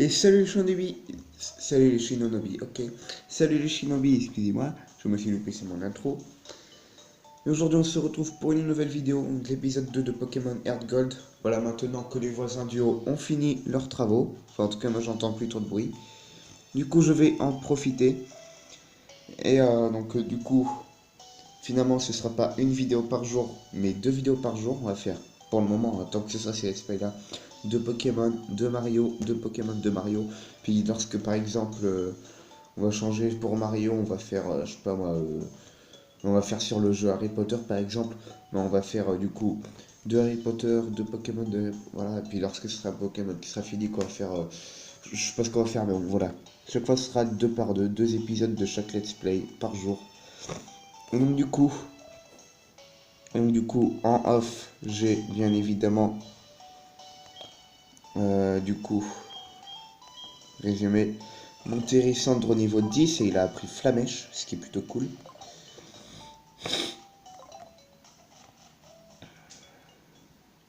Et salut les shinobi, salut les shinobi, ok. Salut les shinobi, excusez-moi, je me suis loupé sur mon intro. Et aujourd'hui on se retrouve pour une nouvelle vidéo de l'épisode 2 de Pokémon Heart Gold. Voilà, maintenant que les voisins du haut ont fini leurs travaux, enfin en tout cas moi j'entends plus trop de bruit. Du coup je vais en profiter. Et du coup, finalement ce sera pas une vidéo par jour, mais deux vidéos par jour. On va faire pour le moment, tant que ce sera ces let's play là, de Pokémon, de Mario, de Pokémon, de Mario. Puis lorsque par exemple on va changer pour Mario, on va faire, je sais pas moi, on va faire sur le jeu Harry Potter par exemple, mais on va faire du coup de Harry Potter, de Pokémon, de voilà. Et puis lorsque ce sera Pokémon qui sera fini, qu'on va faire, je sais pas ce qu'on va faire, mais bon, voilà. Chaque fois ce sera deux par deux, deux épisodes de chaque let's play par jour. Et donc du coup, en off, j'ai bien évidemment, du coup, résumé, mon Térissandre au niveau 10 et il a appris Flamèche, ce qui est plutôt cool.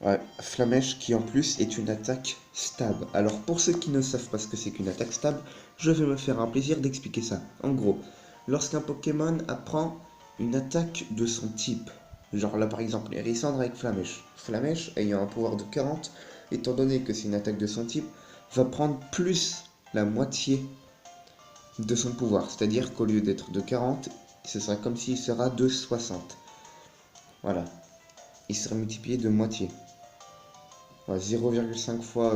Ouais, Flamèche qui en plus est une attaque stab. Alors pour ceux qui ne savent pas ce que c'est qu'une attaque stab, je vais me faire un plaisir d'expliquer ça. En gros, lorsqu'un Pokémon apprend une attaque de son type, genre là par exemple Hérissandre avec Flamèche. Flamèche ayant un pouvoir de 40, étant donné que c'est une attaque de son type, va prendre plus la moitié de son pouvoir. C'est-à-dire qu'au lieu d'être de 40, ce sera comme s'il sera de 60. Voilà. Il sera multiplié de moitié. 0,5 fois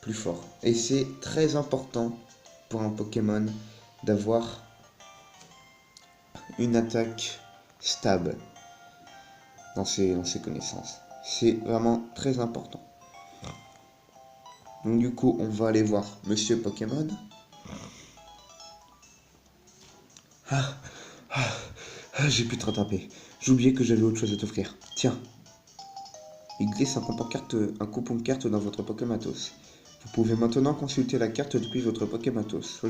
plus fort. Et c'est très important pour un Pokémon d'avoir une attaque stable dans ses connaissances. C'est vraiment très important. Donc du coup, on va aller voir Monsieur Pokémon. Ah, ah, j'ai pu te rattraper. J'ai oublié que j'avais autre chose à t'offrir. Tiens, il glisse un coupon de carte dans votre Pokématos. Vous pouvez maintenant consulter la carte depuis votre Pokématos.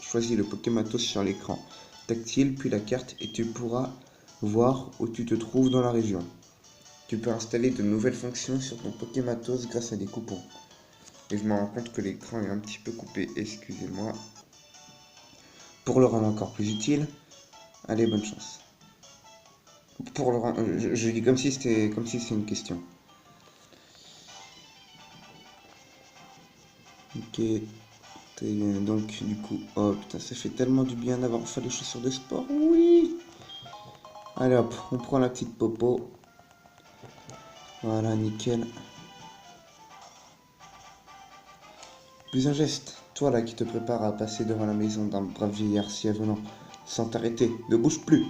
Choisis le Pokématos sur l'écran tactile, puis la carte, et tu pourras voir où tu te trouves dans la région. Tu peux installer de nouvelles fonctions sur ton Pokématos grâce à des coupons. Et je me rends compte que l'écran est un petit peu coupé, excusez-moi. Pour le rendre encore plus utile, allez, bonne chance. Pour le rendre, je dis comme si c'était une question. Ok. Donc du coup, oh putain, ça fait tellement du bien d'avoir enfin les chaussures de sport, oui. Allez hop, on prend la petite popo. Voilà, nickel. Plus un geste, toi là qui te prépare à passer devant la maison d'un brave vieillard si avenant, sans t'arrêter, ne bouge plus.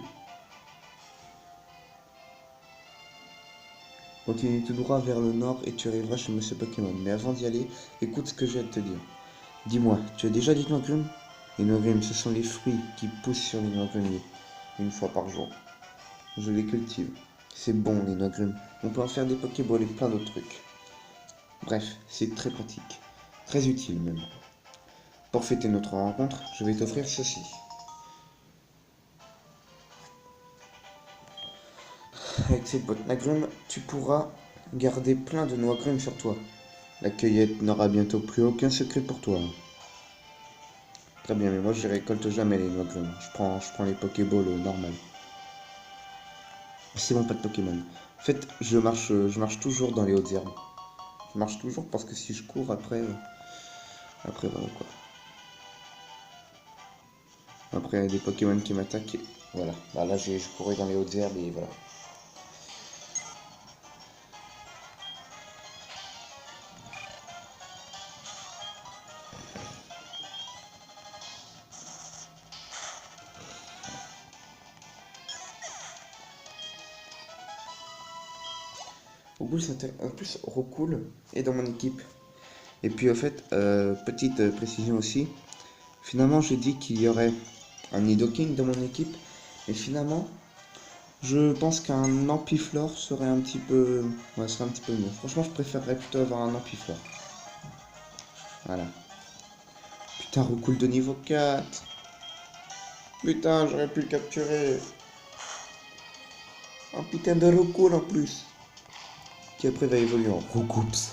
Continue tout droit vers le nord et tu arriveras chez Monsieur Pokémon. Mais avant d'y aller, écoute ce que j'ai à te dire. Dis-moi, tu as déjà dit Nogrim? Les Nogrim, ce sont les fruits qui poussent sur les noix greniers, une fois par jour. Je les cultive. C'est bon les Nogrim. On peut en faire des Pokéballs et plein d'autres trucs. Bref, c'est très pratique. Très utile même. Pour fêter notre rencontre, je vais t'offrir ceci. Avec cette boîte Nagrim, tu pourras garder plein de noix grumes sur toi. La cueillette n'aura bientôt plus aucun secret pour toi. Très bien, mais moi je récolte jamais les noix grumes. Je prends les Pokéballs normales. C'est bon, pas de Pokémon. En fait, je marche toujours dans les hautes herbes. Je marche toujours parce que si je cours après voilà quoi. Après, il y a des Pokémon qui m'attaquent. Voilà. Bah, là, je courais dans les hautes herbes et voilà. Au bout, en plus, Rocool est dans mon équipe. Et puis, au fait, petite précision aussi. Finalement, j'ai dit qu'il y aurait un Nidoking dans mon équipe. Et finalement, je pense qu'un Ampiflore serait un petit peu. Ouais, serait un petit peu mieux. Franchement, je préférerais plutôt avoir un Ampiflore. Voilà. Putain, Rocool de niveau 4. Putain, j'aurais pu le capturer. Un putain de Rocool en plus. Qui après va évoluer en Roucoups.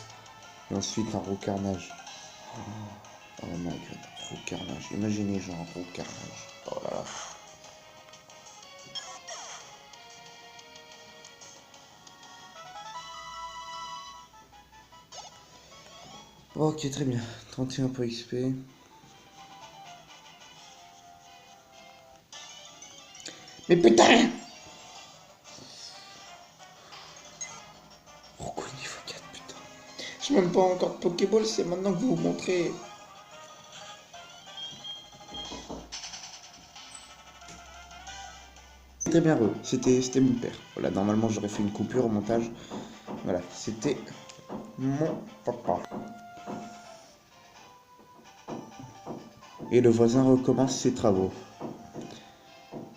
Et ensuite en Roucarnage. Oh my god, gros carnage. Imaginez genre gros carnage. Oh là là. Ok, très bien. 31 points XP. Mais putain! Pourquoi niveau 4, putain? J'ai même pas encore de Pokéball, c'est maintenant que vous vous montrez. Très bien heureux, c'était mon père. Voilà, normalement j'aurais fait une coupure au montage. Voilà, c'était mon papa. Et le voisin recommence ses travaux.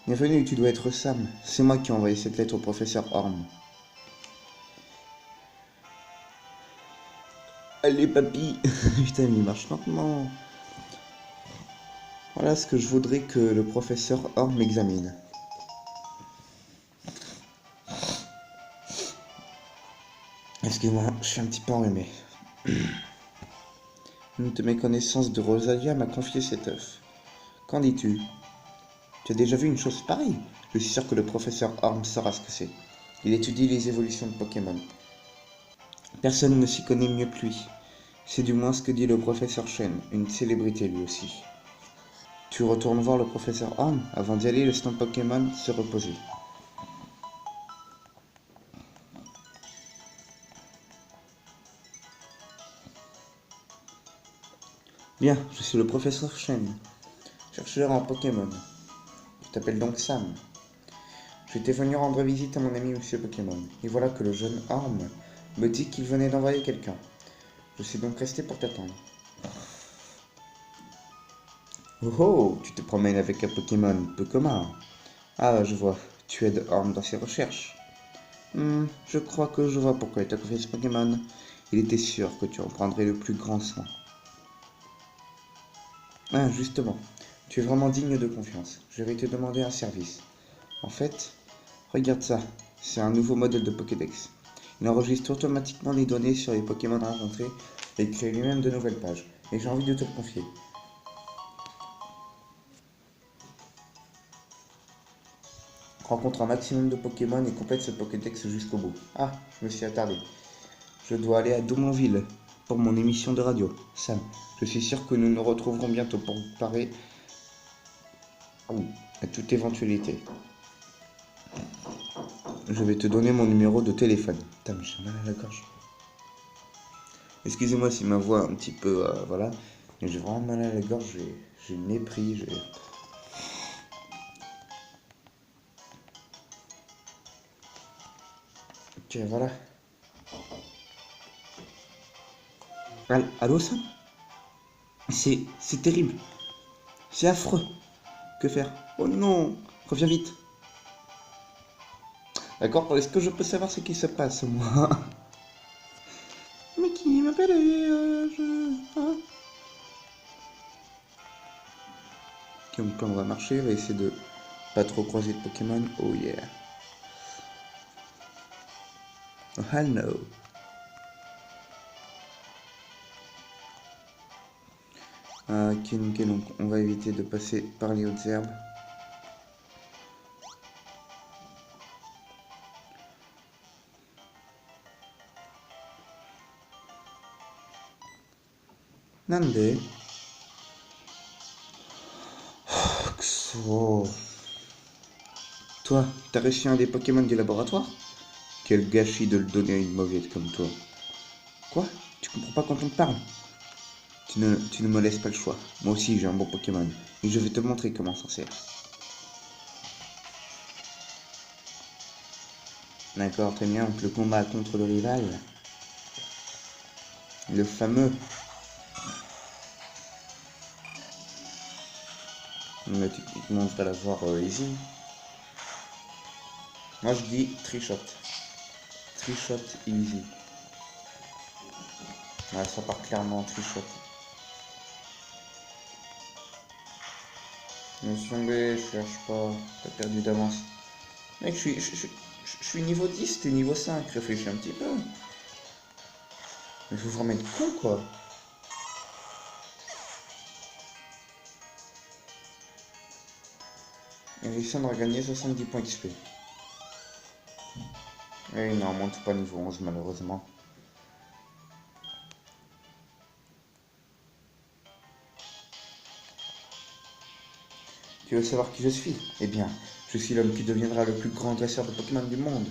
Bienvenue, tu dois être Sam. C'est moi qui ai envoyé cette lettre au professeur Orm. Allez papy. Putain, il marche lentement. Voilà ce que je voudrais que le professeur Orm m'examine. Excuse-moi, je suis un petit peu enrhumé. Une de mes connaissances de Rosalia m'a confié cet œuf. Qu'en dis-tu? Tu as déjà vu une chose pareille? Je suis sûr que le professeur Orm saura ce que c'est. Il étudie les évolutions de Pokémon. Personne ne s'y connaît mieux que lui. C'est du moins ce que dit le professeur Shen, une célébrité lui aussi. Tu retournes voir le professeur Orm? Avant d'y aller, laisse ton Pokémon se reposer. Bien, je suis le professeur Shen, chercheur en Pokémon. Tu t'appelles donc Sam. J'étais venu rendre visite à mon ami Monsieur Pokémon, et voilà que le jeune Orm me dit qu'il venait d'envoyer quelqu'un. Je suis donc resté pour t'attendre. Oh oh, tu te promènes avec un Pokémon peu commun. Ah, je vois, tu aides Orm dans ses recherches. Je crois que je vois pourquoi il t'a confié ce Pokémon. Il était sûr que tu en prendrais le plus grand soin. Ah, justement, tu es vraiment digne de confiance. Je vais te demander un service. En fait, regarde ça, c'est un nouveau modèle de Pokédex. Il enregistre automatiquement les données sur les Pokémon rencontrés et crée lui-même de nouvelles pages. Et j'ai envie de te le confier. Rencontre un maximum de Pokémon et complète ce Pokédex jusqu'au bout. Ah, je me suis attardé. Je dois aller à Doumonville pour mon émission de radio. Sam, je suis sûr que nous nous retrouverons bientôt pour parler à toute éventualité. Je vais te donner mon numéro de téléphone. Putain, mais j'ai mal à la gorge. Excusez-moi si ma voix un petit peu, voilà. Mais j'ai vraiment mal à la gorge, j'ai le nez pris, Ok, voilà. Allô, Sam? C'est terrible. C'est affreux. Que faire? Oh non, reviens vite. D'accord, est-ce que je peux savoir ce qui se passe, moi? Mais qui m'appelle hein. Ok, donc là on va marcher, on va essayer de pas trop croiser de Pokémon. Oh yeah. Oh hello. Ok, nickel, donc on va éviter de passer par les hautes herbes. Nande. Oh. Toi, t'as réussi un des Pokémon du laboratoire? Quel gâchis de le donner à une mauvaise comme toi. Quoi? Tu comprends pas quand on te parle? Tu ne me laisses pas le choix. Moi aussi j'ai un bon Pokémon. Et je vais te montrer comment s'en sert. D'accord, très bien. Donc le combat contre le rival. Le fameux. Mais techniquement on devrait l'avoir easy. Moi je dis trichot. Trichot easy. Ouais, ça part clairement en trichot. Laisse tomber, je cherche pas. T'as perdu d'avance. Mec, je suis niveau 10, t'es niveau 5. Réfléchis un petit peu. Mais faut vraiment être con quoi. Et Alexandre a gagné 70 points XP. Et non, on monte pas niveau 11 malheureusement. Tu veux savoir qui je suis? Eh bien, je suis l'homme qui deviendra le plus grand dresseur de Pokémon du monde.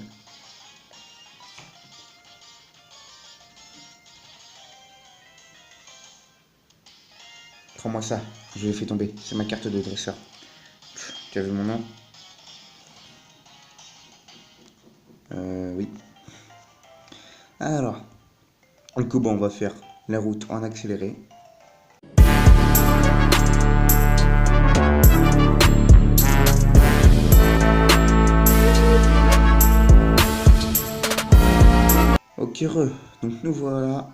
Prends-moi ça, je l'ai fait tomber, c'est ma carte de dresseur. Tu as vu mon nom? Oui. Alors, du coup, bon, on va faire la route en accéléré. Ok, donc nous voilà,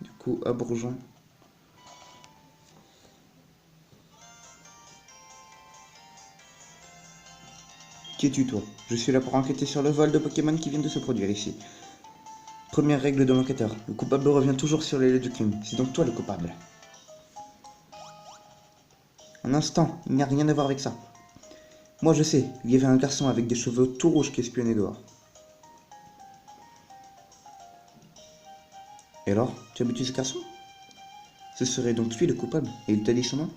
du coup, à Bourgeon. Qui es-tu, toi? Je suis là pour enquêter sur le vol de Pokémon qui vient de se produire ici. Première règle de l'enquêteur, le coupable revient toujours sur les lieux du crime. C'est donc toi le coupable. Un instant, il n'y a rien à voir avec ça. Moi je sais, il y avait un garçon avec des cheveux tout rouges qui espionnait dehors. Et alors, tu as buté ce garçon? Ce serait donc lui le coupable, et il t'a dit son nom?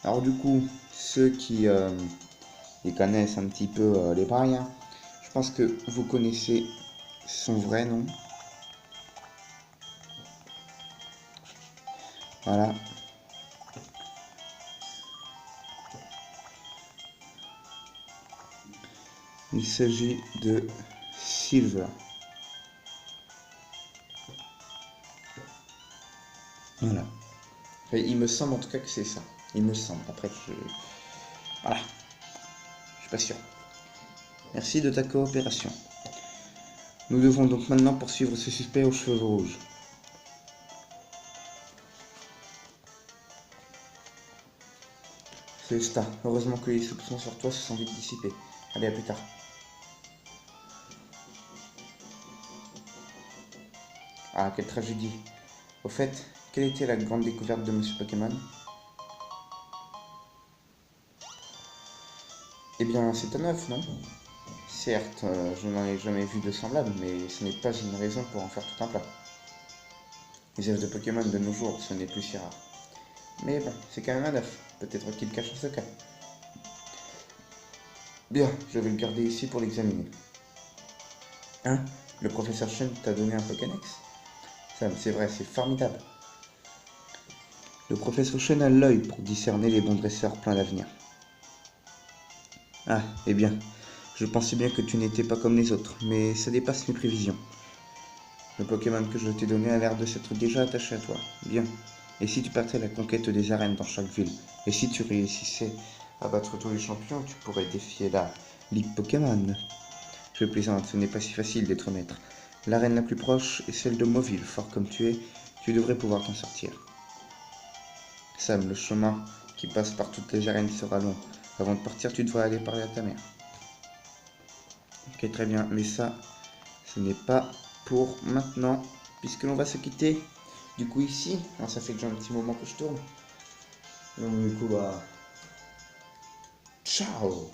Alors du coup, ceux qui les connaissent un petit peu les bails, hein, je pense que vous connaissez son vrai nom. Voilà. Il s'agit de Silver. Voilà. Et il me semble en tout cas que c'est ça. Il me semble. Après, voilà. Je suis pas sûr. Merci de ta coopération. Nous devons donc maintenant poursuivre ce suspect aux cheveux rouges. C'est ça. Heureusement que les soupçons sur toi se sont vite dissipés. Allez, à plus tard. Ah, quelle tragédie. Au fait, quelle était la grande découverte de Monsieur Pokémon? Eh bien, c'est un œuf, non? Certes, je n'en ai jamais vu de semblable, mais ce n'est pas une raison pour en faire tout un plat. Les œufs de Pokémon de nos jours, ce n'est plus si rare. Mais bon, c'est quand même un œuf. Peut-être qu'il cache un secret. Bien, je vais le garder ici pour l'examiner. Hein? Le professeur Chen t'a donné un Pokédex? Sam, c'est vrai, c'est formidable. Le professeur Chen a l'œil pour discerner les bons dresseurs pleins d'avenir. Ah, eh bien, je pensais bien que tu n'étais pas comme les autres, mais ça dépasse mes prévisions. Le Pokémon que je t'ai donné a l'air de s'être déjà attaché à toi. Bien. Et si tu partais à la conquête des arènes dans chaque ville? Et si tu réussissais à battre tous les champions, tu pourrais défier la Ligue Pokémon. Je plaisante, ce n'est pas si facile d'être maître. L'arène la plus proche est celle de Mauville, fort comme tu es, tu devrais pouvoir t'en sortir. Sam, le chemin qui passe par toutes les arènes sera long. Avant de partir, tu devrais aller parler à ta mère. Ok, très bien, mais ça, ce n'est pas pour maintenant, puisque l'on va se quitter. Du coup, ici, hein, ça fait déjà un petit moment que je tourne. Donc, du coup, bah. Ciao!